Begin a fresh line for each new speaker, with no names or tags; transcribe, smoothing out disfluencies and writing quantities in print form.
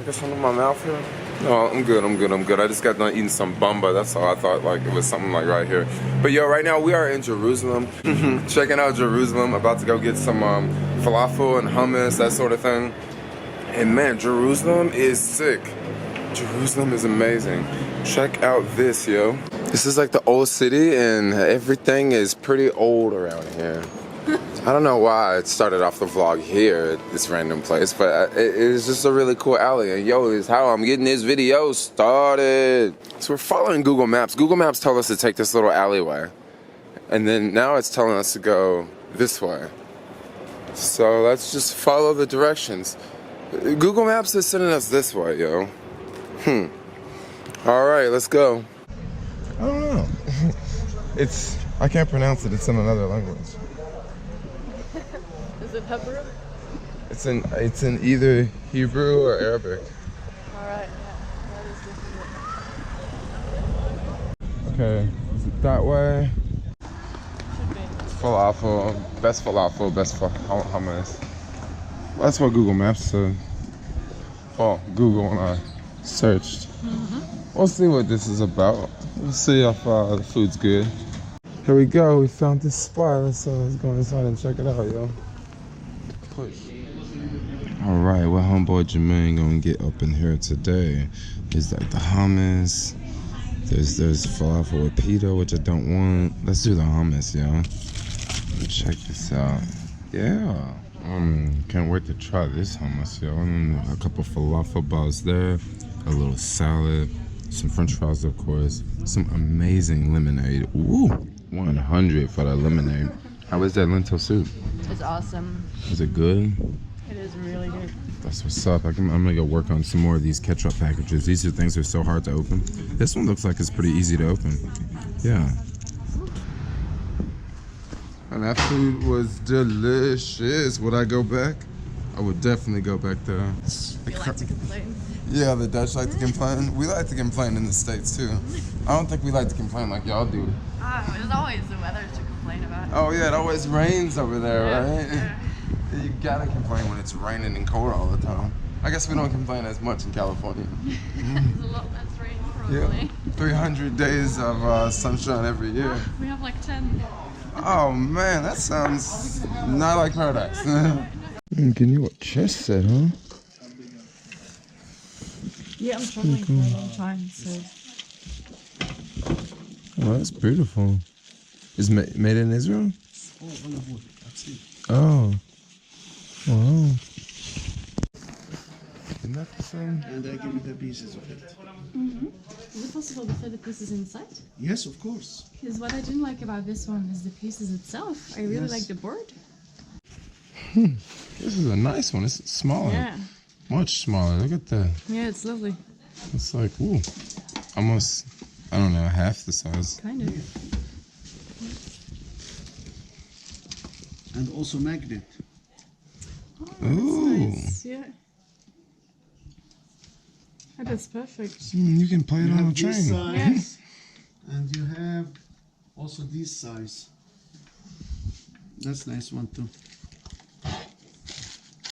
I got something in my mouth here. No, I'm good. I just got done eating some bamba. That's all. I thought like it was something like right here. But yo, right now we are in Jerusalem. Checking out Jerusalem. About to go get some falafel and hummus, that sort of thing. And man, Jerusalem is sick. Jerusalem is amazing. Check out this, yo. This is like the old city and everything is pretty old around here. I don't know why I started off the vlog here at this random place, but it's just a really cool alley. And yo, is how I'm getting this video started. So we're following Google Maps. Google Maps told us to take this little alleyway. And then now it's telling us to go this way. So let's just follow the directions. Google Maps is sending us this way, yo. All right, let's go. I don't know. I can't pronounce it. It's in another language.
Is it Hebrew?
It's in either Hebrew or Arabic.
All right, yeah, that is difficult.
Okay, is it that way?
Should be.
Falafel, best hummus. That's what Google Maps said. Oh, Google when I searched. We'll see what this is about. We'll see if the food's good. Here we go. We found this spot. Let's go inside and check it out, yo. Push. All right, what homeboy Jermaine gonna get up in here today is like the hummus. There's falafel with pita, which I don't want. Let's do the hummus, yo. Check this out. Yeah. Can't wait to try this hummus, yo. A couple falafel balls there, a little salad, some French fries, of course, some amazing lemonade. Ooh, 100 for the lemonade. How is that lentil soup?
It's awesome.
Is it good?
It is really good.
That's what's up. I'm gonna go work on some more of these ketchup packages. These are things that are so hard to open. This one looks like it's pretty easy to open. Yeah. And that food was delicious. Would I go back? I would definitely go back there.
You like to complain?
Yeah, the Dutch like to complain. We like to complain in the States too. I don't think we like to complain like y'all do.
There's always the weather to complain about.
Oh yeah, it always rains over there, right?
Yeah.
You gotta complain when it's raining and cold all the time. I guess we don't complain as much in California.
There's a lot less rain probably.
Yeah, 300 days of sunshine every year.
We have like 10.
Oh man, that sounds not like paradise. Can you what chest set, huh?
Yeah, I'm traveling for a long time, so.
Oh, that's beautiful. Is it made in Israel? Oh. Wow. Isn't that the same?
And I give you the pieces of it.
Is it possible to fit the pieces inside?
Yes, of course.
Because what I didn't like about this one is the pieces itself. I really like the board.
This is a nice one. It's smaller.
Yeah.
Much smaller. Look at that.
Yeah, it's lovely.
It's like, ooh, almost, I don't know, half the size.
Kind of.
And also magnet.
Oh, that's
Ooh.
nice. Yeah. Oh, that's perfect.
You can play it
You
on a
have this
train.
size, and you have also this size. That's nice one too.